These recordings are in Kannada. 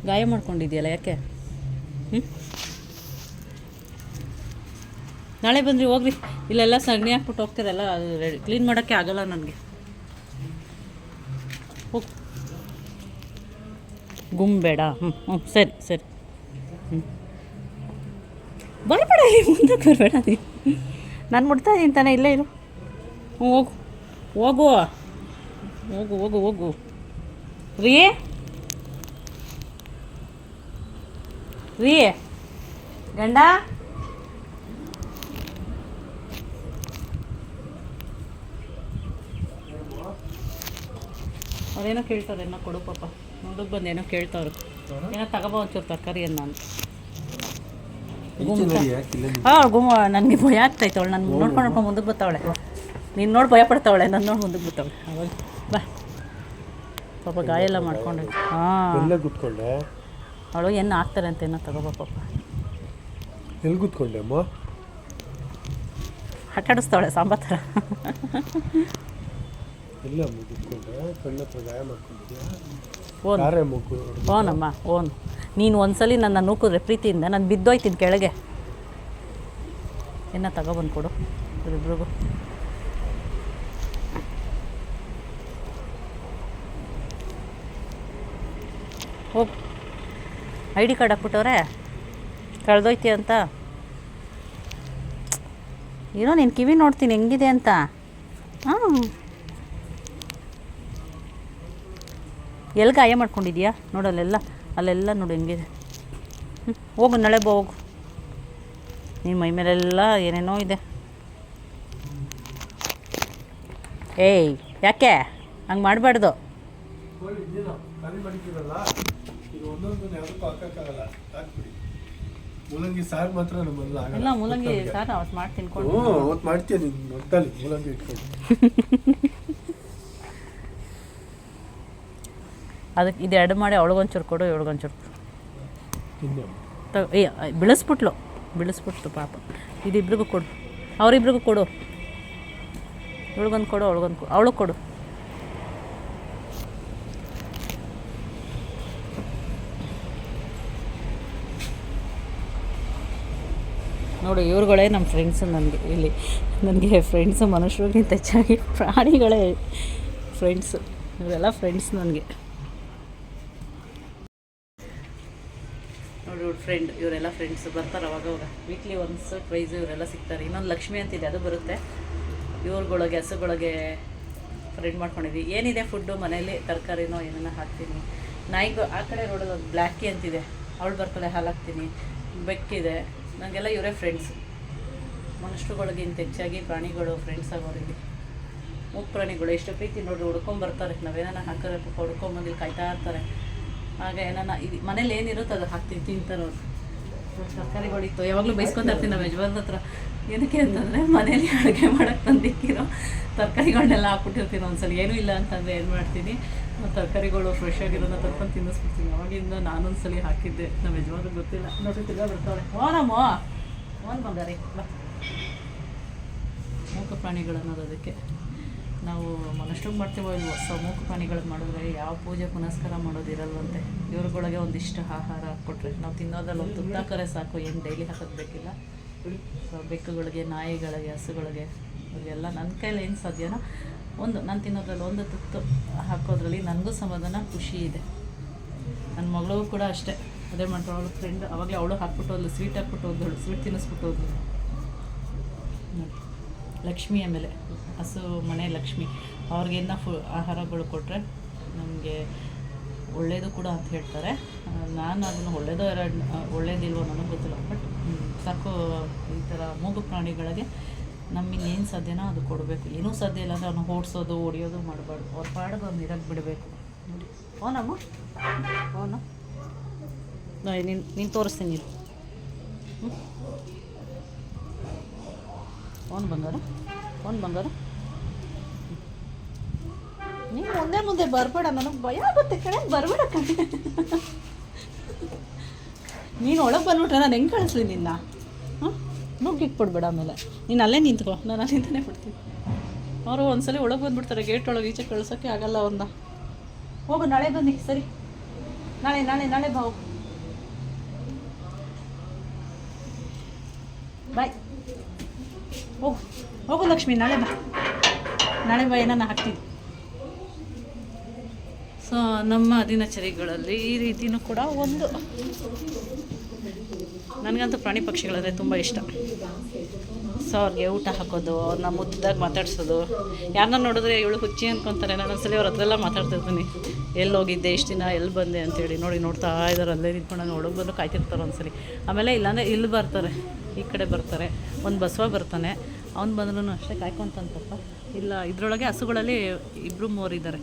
ಗಾಯ ಮಾಡ್ಕೊಂಡಿದ್ಯಲ್ಲ ಯಾಕೆ? ಹ್ಞೂ, ನಾಳೆ ಬಂದ್ರಿ ಹೋಗ್ರಿ. ಇಲ್ಲೆಲ್ಲ ಸಗಣಿ ಹಾಕ್ಬಿಟ್ಟು ಹೋಗ್ತೀರಲ್ಲ, ಅದು ಕ್ಲೀನ್ ಮಾಡೋಕ್ಕೆ ಆಗಲ್ಲ ನನಗೆ. ಹೋಗಿ ಗುಂಬೇಡ. ಹ್ಞೂ ಸರಿ ಸರಿ. ಹ್ಞೂ ಬರಬೇಡ, ಮುಂದಕ್ಕೆ ಬರಬೇಡ. ನಾನು ಮುಡ್ತಾ ಇದ್ದೀನಿ ತಾನೇ, ಇಲ್ಲೇ ಇರು. ಹ್ಞೂ ಹೋಗು ಹೋಗು ಹೋಗು ಹೋಗು ಹೋಗು ರೀ ರೀ ಗಂಡ. ಅವ್ರೇನೋ ಕೇಳ್ತಾರೆ, ಏನೋ ಕೊಡು ಪಾಪ. ಮುಂದಕ್ಕೆ ಬಂದು ಏನೋ ಕೇಳ್ತಾವ್ರು, ಏನೋ ತಗೋಬೋ ಒಂಚೂರು ತರಕಾರಿಯನ್ನು ಅಂತ. ನನಗೆ ಭಯ ಆಗ್ತಾಯ್ತು. ಅವಳು ನಾನು ನೋಡ್ಕೊಂಡು ಮುಂದಕ್ಕೆ ಬರ್ತಾವಳೆ. ನೀನು ನೋಡಿ ಭಯ ಪಡ್ತಾವಳೆ, ನಾನು ನೋಡಿ ಮುಂದಕ್ಕೆ ಬರ್ತಾವಳೆ. ಅವಾಗ ಬಾ ಪಾಪ, ಗಾಯ ಎಲ್ಲ ಮಾಡ್ಕೊಂಡೆ. ಹಾಂ ಕೂತ್ಕೊಂಡೆ. ಅವಳು ಏನು ಹಾಕ್ತಾರೆ ಅಂತ ಏನೋ ತಗೋಬಾ ಪಾಪ. ಎಲ್ಲಿ ಕೂತ್ಕೊಂಡೆ ಅಮ್ಮ? ಆಟಾಡಿಸ್ತಾವಳೆ ಸಾಂಬಾರ್ ಥರ. ಎಲ್ಲ ಕೂತ್ಕೊಂಡೆ, ಕಣ್ಣ ಹತ್ರ ಗಾಯ ಮಾಡ್ಕೊಂಡಿದ್ಯಾ? Own ಓನಮ್ಮ own. ನೀನು ಒಂದ್ಸಲಿ ನನ್ನ ನೂಕಿದ್ರೆ ಪ್ರೀತಿಯಿಂದ ನಾನು ಬಿದ್ದೋಯ್ತೀನಿ ಕೆಳಗೆ. ಏನೋ ತಗೊಬಂದು ಕೊಡು ಇಬ್ಬರಿಗೂ. ಹೋಗಿ ಐ ಡಿ ಕಾರ್ಡ್ ಹಾಕ್ಬಿಟ್ಟವ್ರೆ, ಕಳೆದೋಯ್ತಿ ಅಂತ. ಏನೋ ನೀನು ಕಿವಿ ನೋಡ್ತೀನಿ ಹೆಂಗಿದೆ ಅಂತ. ಹಾಂ, ಎಲ್ಲಿ ಗಾಯ ಮಾಡ್ಕೊಂಡಿದ್ಯಾ ನೋಡಲ್ಲೆಲ್ಲ, ಅಲ್ಲೆಲ್ಲ ನೋಡು ಹೆಂಗಿದೆ. ಹೋಗು, ನಾಳೆ ಹೋಗು. ನಿಮ್ಮ ಮೈ ಮೇಲೆಲ್ಲ ಏನೇನೋ ಇದೆ. ಏಯ್ ಯಾಕೆ ಹಂಗೆ ಮಾಡಬಾರ್ದು. ಮೂಲಂಗಿ ಸಾರು ಮಾತ್ರ ನಮ್ಮಲ್ಲ ಎಲ್ಲ ಮೂಲಂಗಿ ಸಾರು ಅವತ್ತು ಮಾಡಿ ತಿನ್ಕೊಂಡು. ಅವತ್ತು ಮಾಡ್ತೀಯ ನೀನು ಮೊತ್ತಲ್ಲಿ ಮೂಲಂಗಿ ಇಟ್ಕೊಂಡು. ಅದಕ್ಕೆ ಇದು ಎರಡು ಮಾಡಿ ಅವಳಿಗೊಂಚೂರು ಕೊಡು, ಇವಳಿಗೊಂಚೂರು ಬಿಳಿಸ್ಬಿಟ್ಲು ಪಾಪ. ಇದಿಬ್ರಿಗೂ ಕೊಡು, ಅವರಿಬ್ರಿಗೂ ಕೊಡು. ಇವಳಿಗೊಂದು ಕೊಡು, ಅವಳಿಗೊಂದು ಕೊಡು, ಅವಳಿಗೆ ಕೊಡು. ನೋಡು, ಇವ್ರುಗಳೇ ನಮ್ಮ ಫ್ರೆಂಡ್ಸು. ನನಗೆ ಫ್ರೆಂಡ್ಸು ಮನುಷ್ಯರಿಗಿಂತ ಹೆಚ್ಚಾಗಿ ಪ್ರಾಣಿಗಳೇ ಫ್ರೆಂಡ್ಸು. ಇವರೆಲ್ಲ ಫ್ರೆಂಡ್ಸ್ ನನಗೆ. ನೋಡಿ ಫ್ರೆಂಡ್, ಇವರೆಲ್ಲ ಫ್ರೆಂಡ್ಸು ಬರ್ತಾರೆ ಅವಾಗವಾಗ. ವೀಕ್ಲಿ ಒನ್ಸ್ ಪ್ರೈಸು ಇವರೆಲ್ಲ ಸಿಗ್ತಾರೆ. ಇನ್ನೊಂದು ಲಕ್ಷ್ಮಿ ಅಂತಿದೆ, ಅದು ಬರುತ್ತೆ. ಇವ್ರುಗಳಿಗೆ ಹಸುಗಳಿಗೆ ಫ್ರೆಂಡ್ ಮಾಡ್ಕೊಂಡಿದ್ವಿ. ಏನಿದೆ ಫುಡ್ಡು ಮನೇಲಿ, ತರಕಾರಿನೋ ಏನನ್ನ ಹಾಕ್ತೀನಿ. ನಾಯಿಗೂ ಆ ಕಡೆ ರೋಡಲ್ಲಿ ಒಂದು ಬ್ಲ್ಯಾಕಿ ಅಂತಿದೆ, ಅವಳು ಬರ್ತಾಳೆ, ಹಾಲು ಹಾಕ್ತೀನಿ. ಬೆಕ್ಕಿದೆ, ನನಗೆಲ್ಲ ಇವರೇ ಫ್ರೆಂಡ್ಸು. ಮನುಷ್ಯರುಗಳಿಗಿಂತ ಹೆಚ್ಚಾಗಿ ಪ್ರಾಣಿಗಳು ಫ್ರೆಂಡ್ಸ್ ಆಗೋರಿಗೆ. ಮೂಕ ಪ್ರಾಣಿಗಳು ಎಷ್ಟು ಪ್ರೀತಿ ನೋಡಿ, ಹುಡ್ಕೊಂಬರ್ತಾರೆ. ನಾವೇನ ಹಾಕಿದ್ರೆ ಪಾಪ ಹುಡ್ಕೊಂಬಂದು ಕಾಯ್ತಾ ಇರ್ತಾರೆ. ಆಗ ಏನಾನ ಇದು ಮನೇಲಿ ಏನಿರುತ್ತೆ ಅದು ಹಾಕ್ತೀನಿ, ತಿಂತಾರೆ ಅವ್ರು. ತರಕಾರಿಗಳಿತ್ತು ಯಾವಾಗಲೂ ಬೈಸ್ಕೊತಾ ಇರ್ತೀನಿ ನಮ್ಮ ಯಜಮಾನ್ರ ಹತ್ರ. ಏನಕ್ಕೆ ಅಂತಂದರೆ ಮನೇಲಿ ಅಡುಗೆ ಮಾಡೋಕ್ಕೆ ತಂದಿಕ್ಕಿರೋ ತರಕಾರಿಗಳನ್ನೆಲ್ಲ ಹಾಕ್ಬಿಟ್ಟಿರ್ತೀನಿ. ಒಂದ್ಸಲ ಏನೂ ಇಲ್ಲ ಅಂತಂದರೆ ಏನು ಮಾಡ್ತೀನಿ, ತರಕಾರಿಗಳು ಫ್ರೆಶ್ ಆಗಿರೋದನ್ನ ತರ್ಕೊಂಡು ತಿನ್ನಿಸ್ಬಿಡ್ತೀನಿ. ಅವಾಗಿಂದ ನಾನೊಂದ್ಸಲಿ ಹಾಕಿದ್ದೆ, ನಮ್ಮ ಯಜಮಾನ್ರಿಗೆ ಗೊತ್ತಿಲ್ಲ. ನೋಡಿ ತಿರ್ಗಾ ಬರ್ತಾಳೆ. ಓನಮ್ಮ ಓನ್ ಬಂಗಾರಿ ಬಾ. ಮೂಕ ಪ್ರಾಣಿಗಳು ಅನ್ನೋದು ಅದಕ್ಕೆ ನಾವು ಮನುಷ್ಯರಿಗೆ ಮಾಡ್ತೀವೋ ಇಲ್ವೋ, ಮೂಕ ಪ್ರಾಣಿಗಳಿಗೆ ಮಾಡಿದ್ರೆ ಯಾವ ಪೂಜೆ ಪುನಸ್ಕಾರ ಮಾಡೋದಿರಲ್ವಂತೆ. ಇವ್ರುಗಳಿಗೆ ಒಂದಿಷ್ಟು ಆಹಾರ ಹಾಕ್ಕೊಟ್ರೆ ನಾವು ತಿನ್ನೋದ್ರಲ್ಲಿ ಒಂದು ತುತ್ತಾಕರೆ ಸಾಕು, ಏನು ಡೈಲಿ ಹಾಕೋದು ಬೇಕಿಲ್ಲ. ಸೊ ಬೆಕ್ಕುಗಳಿಗೆ, ನಾಯಿಗಳಿಗೆ, ಹಸುಗಳಿಗೆ, ಇವೆಲ್ಲ ನನ್ನ ಕೈಲಿ ಏನು ಸಾಧ್ಯನೋ ಒಂದು ನಾನು ತಿನ್ನೋದ್ರಲ್ಲಿ ಒಂದು ತುತ್ತು ಹಾಕೋದ್ರಲ್ಲಿ ನನಗೂ ಸಮಾಧಾನ, ಖುಷಿ ಇದೆ. ನನ್ನ ಮಗಳಿಗೂ ಕೂಡ ಅಷ್ಟೇ ಅದೇ ಮಾಡ್ತಾಳೆ. ಅವಳು ಫ್ರೆಂಡ್ ಅವಾಗಲೇ ಅವಳು ಹಾಕ್ಬಿಟ್ಟು ಹೋದ್ಲು, ಸ್ವೀಟ್ ಹಾಕ್ಬಿಟ್ಟು ಹೋದ್ಳು, ಸ್ವೀಟ್ ತಿನ್ನಿಸ್ಬಿಟ್ಟು ಹೋದ್ಲು. ಲಕ್ಷ್ಮಿ, ಆಮೇಲೆ ಹಸು ಮನೆ ಲಕ್ಷ್ಮಿ, ಅವ್ರಿಗೇನ ಆಹಾರಗಳು ಕೊಟ್ಟರೆ ನಮಗೆ ಒಳ್ಳೆಯದು ಕೂಡ ಅಂತ ಹೇಳ್ತಾರೆ. ನಾನು ಅದನ್ನು ಒಳ್ಳೇದಿಲ್ವೋ ನನಗೆ ಗೊತ್ತಿಲ್ಲ. ಬಟ್ ಸಾಕು, ಈ ಥರ ಮೂಗು ಪ್ರಾಣಿಗಳಿಗೆ ನಮ್ಮಿಂದೇನು ಸಾಧ್ಯನೋ ಅದು ಕೊಡಬೇಕು. ಏನೂ ಸಾಧ್ಯ ಇಲ್ಲ ಅಂದರೆ ಅವನು ಓಡಿಸೋದು ಹೊಡಿಯೋದು ಮಾಡಬಾರ್ದು. ಅವ್ರ ಪಾಡಿಗೆ ಅವ್ನು ಇರೋಕ್ಕೆ ಬಿಡಬೇಕು. ನೋಡಿ ಓನಮ್ಮ ಓನು ನೀನು ತೋರಿಸ್ತೀನಿ ನೀನು. ಓನ್ ಬಂಗಾರ, ಓನ್ ಬಂಗಾರ, ನೀವು ಮುಂದೆ ಬರಬೇಡ, ನನಗೆ ಭಯ ಆಗುತ್ತೆ ಕಣೆ, ಬರಬೇಡ ಕಣೆ. ನೀನು ಒಳಗೆ ಬಂದ್ಬಿಟ್ರೆ ನಾನು ಹೆಂಗೆ ಕಳಿಸ್ಲಿ ನಿನ್ನ? ನುಗ್ಗಿಕ್ಬಿಡ್ಬೇಡ. ಆಮೇಲೆ ನೀನು ಅಲ್ಲೇ ನಿಂತ್ಕೋ, ನಾನು ಅಲ್ಲಿಂದನೇ ಬಿಡ್ತೀನಿ. ಅವರು ಒಂದ್ಸಲಿ ಒಳಗೆ ಬಂದುಬಿಡ್ತಾರೆ, ಗೇಟ್ ಒಳಗೆ ಈಚೆ ಕಳ್ಸೋಕ್ಕೆ ಆಗಲ್ಲ ಅವ್ರನ್ನ. ಹೋಗು, ನಾಳೆ ಬನ್ನಿ. ಸರಿ ನಾಳೆ ನಾಳೆ ನಾಳೆ ಬಾ ಬಾಯ್. ಹೋಗು ಲಕ್ಷ್ಮಿ, ನಾಳೆ ಬಾ, ನಾಳೆ ಬಾ, ಏನನ್ನ ಹಾಕ್ತೀನಿ. ಸೊ ನಮ್ಮ ದಿನಚರಿಗಳಲ್ಲಿ ಈ ರೀತಿಯೂ ಕೂಡ ಒಂದು, ನನಗಂತೂ ಪ್ರಾಣಿ ಪಕ್ಷಿಗಳಂದರೆ ತುಂಬ ಇಷ್ಟ. ಸೊ ಅವ್ರಿಗೆ ಊಟ ಹಾಕೋದು, ಅವ್ರನ್ನ ಮುದ್ದಾಗಿ ಮಾತಾಡ್ಸೋದು. ಯಾರನ್ನ ನೋಡಿದ್ರೆ ಇವಳು ಹುಚ್ಚಿ ಅಂದ್ಕೊತಾರೆ. ನಾನು ಒಂದ್ಸಲಿ ಅವ್ರ ಹತ್ರೆಲ್ಲ ಮಾತಾಡ್ತಿರ್ತೀನಿ, ಎಲ್ಲಿ ಹೋಗಿದ್ದೆ ಇಷ್ಟು ದಿನ, ಎಲ್ಲಿ ಬಂದೆ ಅಂತೇಳಿ. ನೋಡ್ತಾ ಇದ್ದಾರೆ, ಅಲ್ಲೇ ನಿಂತ್ಕೊಂಡು ಒಳಗೆ ಬಂದು ಕಾಯ್ತಿರ್ತಾರೆ ಒಂದ್ಸಲಿ. ಆಮೇಲೆ ಇಲ್ಲಾಂದರೆ ಇಲ್ಲಿ ಬರ್ತಾರೆ, ಈ ಕಡೆ ಬರ್ತಾರೆ. ಒಂದು ಬಸವ ಬರ್ತಾನೆ, ಅವ್ನು ಬಂದ್ರೂ ಅಷ್ಟೇ ಕಾಯ್ಕೊಂತಂತಪ್ಪ. ಇಲ್ಲ ಇದರೊಳಗೆ ಹಸುಗಳಲ್ಲಿ 2-3 ಇದ್ದಾರೆ.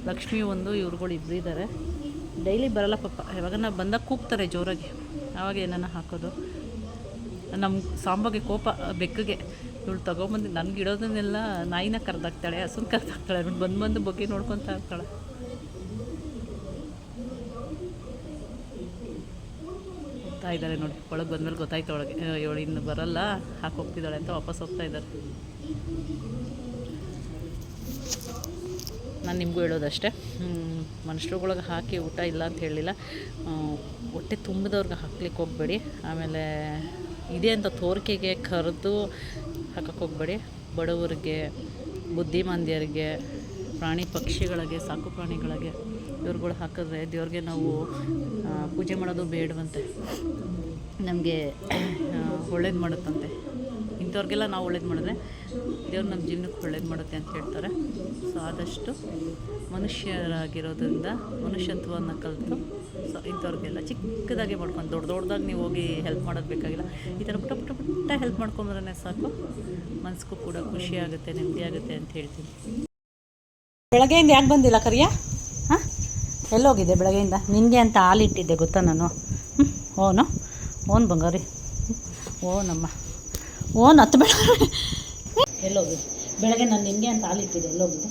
ಲಕ್ಷ್ಮಿ ಒಂದು, ಇವ್ರುಗಳು 2 ಇದ್ದಾರೆ. ಡೈಲಿ ಬರಲ್ಲ ಪಾಪ, ಯಾವಾಗ ನಾವು ಬಂದಾಗ ಕೂಗ್ತಾರೆ ಜೋರಾಗಿ, ಆವಾಗ ಏನನ್ನ ಹಾಕೋದು. ನಮ್ಮ ಸಾಂಬಗೆ ಕೋಪ, ಬೆಕ್ಕಿಗೆ. ಇವಳು ತೊಗೊಂಬಂದು ನನಗೆ ಇಡೋದನ್ನೆಲ್ಲ ನಾಯಿನ ಕರೆದಾಕ್ತಾಳೆ, ಹಸುನ ಕರೆದಾಕ್ತಾಳೆ. ಬಂದು ಬಗ್ಗೆ ನೋಡ್ಕೊತಾ ಇರ್ತಾಳೆ. ಹೋಗ್ತಾ ಇದ್ದಾರೆ ನೋಡಿ, ಒಳಗೆ ಬಂದಮೇಲೆ ಗೊತ್ತಾಯ್ತು ಒಳಗೆ ಇವಳು ಇನ್ನು ಬರಲ್ಲ, ಹೋಗ್ತಿದ್ದಾಳೆ ಅಂತ ವಾಪಸ್ ಹೋಗ್ತಾ ಇದ್ದಾರೆ. ನಾನು ನಿಮಗೂ ಹೇಳೋದಷ್ಟೇ, ಮನುಷ್ಯರುಗಳಿಗೆ ಹಾಕಿ ಊಟ ಇಲ್ಲ ಅಂತ ಹೇಳಿಲ್ಲ, ಹೊಟ್ಟೆ ತುಂಬಿದವ್ರಿಗೆ ಹಾಕ್ಲಿಕ್ಕೆ ಹೋಗಬೇಡಿ. ಆಮೇಲೆ ಇದೆ ಅಂತ ತೋರಿಕೆಗೆ ಕರೆದು ಹಾಕಕ್ಕೆ ಹೋಗಬೇಡಿ. ಬಡವರಿಗೆ, ಬುದ್ಧಿಮಾಂದ್ಯರಿಗೆ, ಪ್ರಾಣಿ ಪಕ್ಷಿಗಳಿಗೆ, ಸಾಕು ಪ್ರಾಣಿಗಳಿಗೆ ಇವ್ರುಗಳು ಹಾಕಿದ್ರೆ ದೇವ್ರಿಗೆ ನಾವು ಪೂಜೆ ಮಾಡೋದು ಬೇಡವಂತೆ, ನಮಗೆ ಒಳ್ಳೇದು ಮಾಡುತ್ತಂತೆ. ಇಂಥವ್ರಿಗೆಲ್ಲ ನಾವು ಒಳ್ಳೇದು ಮಾಡಿದ್ರೆ ದೇವ್ರು ನಮ್ಮ ಜೀವನಕ್ಕೆ ಒಳ್ಳೇದು ಮಾಡುತ್ತೆ ಅಂತ ಹೇಳ್ತಾರೆ. ಸೊ ಆದಷ್ಟು ಮನುಷ್ಯರಾಗಿರೋದ್ರಿಂದ ಮನುಷ್ಯತ್ವವನ್ನು ಕಲಿತು, ಸೊ ಇಂಥವ್ರಿಗೆಲ್ಲ ಚಿಕ್ಕದಾಗೆ ಮಾಡ್ಕೊಂಡು ದೊಡ್ಡದಾಗಿ ನೀವು ಹೋಗಿ ಹೆಲ್ಪ್ ಮಾಡೋದು ಬೇಕಾಗಿಲ್ಲ. ಈ ಥರ ಪುಟ್ಟ ಹೆಲ್ಪ್ ಮಾಡ್ಕೊಂಡ್ರೆ ಸಾಕು, ಮನಸ್ಸಿಗೂ ಕೂಡ ಖುಷಿ ಆಗುತ್ತೆ, ನೆಮ್ಮದಿ ಆಗುತ್ತೆ ಅಂತ ಹೇಳ್ತೀನಿ. ಬೆಳಗ್ಗೆಯಿಂದ ಯಾಕೆ ಬಂದಿಲ್ಲ ಕರಿಯ? ಹಾಂ, ಎಲ್ಲೋಗಿದೆ ಬೆಳಗ್ಗೆಯಿಂದ? ನಿನಗೆ ಅಂತ ಹಾಲಿಟ್ಟಿದ್ದೆ ಗೊತ್ತಾ ನಾನು. ಓನ್ ಬಂಗಾರಿ, ಓನ್ ಹತ್ತು ಬೇಡ. ಎಲ್ಲೋಗಿದೆ ಬೆಳಗ್ಗೆ? ನಾನು ನಿನಗೆ ಅಂತ ಹಾಲಿಟ್ಟಿದ್ದೆ, ಎಲ್ಲೋಗಿದೆ?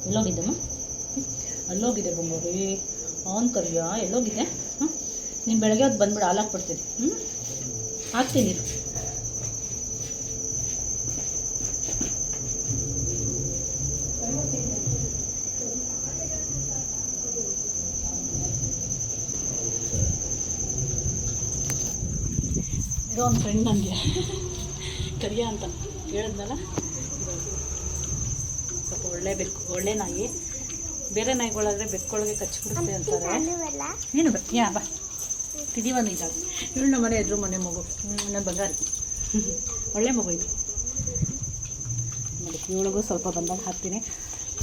ಎಲ್ಲೋಗಿದ್ದಮ್ಮ? ಅಲ್ಲೋಗಿದೆ ಬಂಗಾರಿ, ಅವನು ಕರಿಯ, ಎಲ್ಲೋಗಿದೆ? ನೀನು ಬೆಳಗ್ಗೆ ಹೊತ್ತು ಬಂದುಬಿಡು, ಹಾಲು ಹಾಕ್ಬಿಡ್ತೀನಿ. ಹಾಕ್ತೀನಿ. ಇದೋ ಒಂದು ಫ್ರೆಂಡ್ ನನಗೆ ಕರಿಯ ಅಂತ ಹೇಳಿದ್ನಲ್ಲ, ಸ್ವಲ್ಪ ಒಳ್ಳೆ ನಾಯಿ. ಬೇರೆ ನಾಯಿಗಳಾದರೆ ಬೆಕ್ಕೊಳಗೆ ಕಚ್ಚಿಬಿಡುತ್ತೆ ಅಂತಾರೆ. ನೀನು ಬಾ ತಿದೀವನ್ನ ಇದ್ದಾಳೆ ಇವಳು. ನಮ್ಮ ಮನೆ ಎದುರು ಮನೆ ಮಗು, ನನ್ನ ಬಂಗಾರಿ, ಒಳ್ಳೆ ಮಗು ಇದು ನೋಡಿ. ಇವಳಿಗೂ ಸ್ವಲ್ಪ ಬಂದಾಗ ಹಾಕ್ತೀನಿ.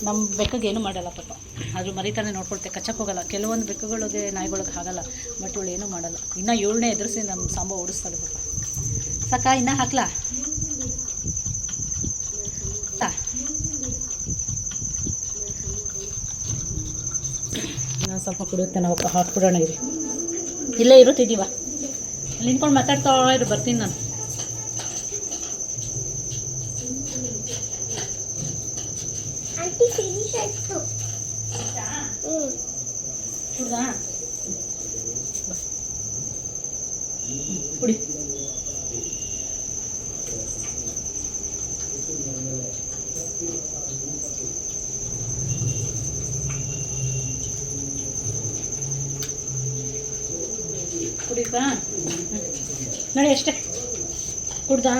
ನಮ್ಮ ಬೆಕ್ಕಿಗೆ ಏನೂ ಮಾಡಲ್ಲ ಪಾಪ, ಆದರೂ ಮರಿತಾನೆ ನೋಡ್ಕೊಳ್ತೆ, ಕಚ್ಚಕ್ಕೆ ಹೋಗಲ್ಲ. ಕೆಲವೊಂದು ಬೆಕ್ಕುಗಳಿಗೆ ನಾಯಿಗಳಿಗೆ ಆಗಲ್ಲ, ಬಟ್ ಇವಳು ಏನೂ ಮಾಡಲ್ಲ. ಇನ್ನೂ 7ನೇ ಎದುರಿಸಿ ನಮ್ಮ ಸಾಂಬ ಓಡಿಸ್ತಾಳೆ ಪಾಪ. ಸಾಕ, ಇನ್ನೂ ಹಾಕ್ಲಾ? ನಾನು ಸ್ವಲ್ಪ ಕುಡಿಯುತ್ತೆ, ನಾವು ಹಾಕ್ಬಿಡೋಣ. ಇಲ್ಲೇ ಇರುತ್ತಿದ್ದೀವ, ಅಲ್ಲಿ ನಿಂತ್ಕೊಂಡು ಮಾತಾಡ್ತಾ ಇರು, ಬರ್ತೀನಿ ನಾನು. ಕುಡ್ದಾ? ಕುಡಿ. ಕುಡಿತಾ? ನೋಡಿ ಅಷ್ಟೇ, ಕುಡ್ದಾ?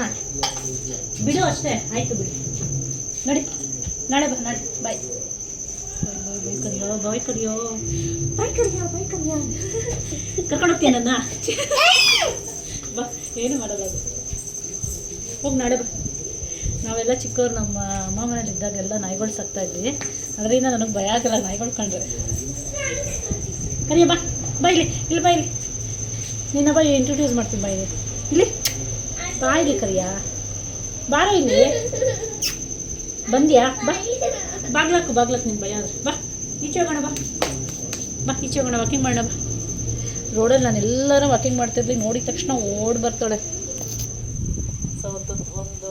ಬಿಡು ಅಷ್ಟೇ, ಆಯಿತು ಬಿಡು. ನೋಡಿ ನಾಳೆ ಬಾ, ನಾಳೆ ಬಾಯ್. ಬಾಯ್ ಕರಿಯೋ ಕರ್ಕೊಂಡು ಹೋಗ್ತೀಯ ನನ್ನ? ಬಾ, ಏನು ಮಾಡೋದು ಅದು. ಹೋಗಿ ನಾಳೆ ಬಾ. ನಾವೆಲ್ಲ ಚಿಕ್ಕವ್ರು ನಮ್ಮ ಅಮ್ಮ ಮನೇಲಿ ಇದ್ದಾಗೆಲ್ಲ ನಾಯಿಗಳು ಸಾಕ್ತಾ ಇದ್ವಿ, ಅದರಿಂದ ನನಗೆ ಭಯ ಆಗಲ್ಲ ನಾಯಿಗಳು ಕಂಡ್ರೆ. ಕರಿಯ ಬಾ, ಇಲ್ಲಿ ಬಾ, ಇಲ್ಲಿ ನಿನ್ನ ಬಾ, ಇಂಟ್ರೊಡ್ಯೂಸ್ ಮಾಡ್ತೀನಿ ಬಾ, ಇಲ್ಲಿ ಬಾ, ಇಲ್ಲಿ ಕರಿಯ ಬಾರೋ, ಇಲ್ಲಿ ಬಂದ್ಯಾ? ಬಾ, ಬಾಗ್ಲಾಕು ನಿನ್ನ ಭಯ ಆದರೆ ಬಾ, ಈಚೆ ಹೋಗೋಣ, ಈಚೆ ಹೋಗೋಣ, ವಾಕಿಂಗ್ ಮಾಡೋಣ ಬಾ. ರೋಡಲ್ಲಿ ನಾನು ಎಲ್ಲರೂ ವಾಕಿಂಗ್ ಮಾಡ್ತಿರ್ಲಿ, ನೋಡಿದ ತಕ್ಷಣ ಓಡಿ ಬರ್ತಾಳೆ. ಸೊ ಒಂದು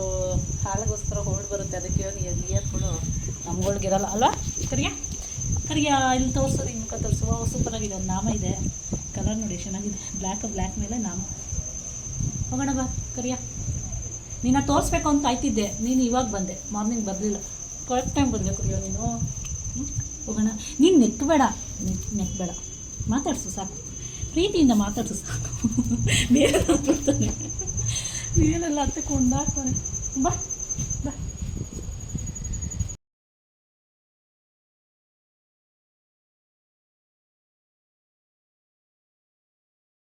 ಹಾಲಿಗೋಸ್ಕರ ಓಡಿ ಬರುತ್ತೆ, ಅದಕ್ಕೆ ನಿಯರ್ಗಳು ನಮ್ಗಳಿಗಿರಲ್ಲ ಅಲ್ವಾ? ಕರಿಯ ಇಲ್ಲಿ ತೋರಿಸೋದು, ಈ ಮುಖ ತೋರಿಸುವ. ಸೂಪರಾಗಿದೆ, ಒಂದು ನಾಮ ಇದೆ, ಕಲರ್ ನೋಡಿ ಚೆನ್ನಾಗಿದೆ, ಬ್ಲ್ಯಾಕ್ ಮೇಲೆ ನಾಮ. ಹೋಗೋಣ ಬಾ ಕರಿಯ. ನೀನು ತೋರಿಸ್ಬೇಕು ಅಂತ ಆಯ್ತಿದ್ದೆ, ನೀನು ಇವಾಗ ಬಂದೆ, ಮಾರ್ನಿಂಗ್ ಬರಲಿಲ್ಲ, ಕರೆಕ್ಟ್ ಟೈಮ್ ಬಂದೆ ಕರಿಯೋ ನೀನು. ಹೋಗೋಣ. ನೀನು ನೆಕ್ಕಬೇಡ, ಮಾತಾಡಿಸು ಸಾಕು, ಪ್ರೀತಿಯಿಂದ ಮಾತಾಡಿಸು ಸಾಕು. ಬೇರೆ ಮಾತಾಡ್ತಾನೆ, ಬೇರೆಲ್ಲ ಹತ್ತಕ್ಕೆ ಒಂದಾಗ್ತಾನೆ. ಬಾ ಬಾ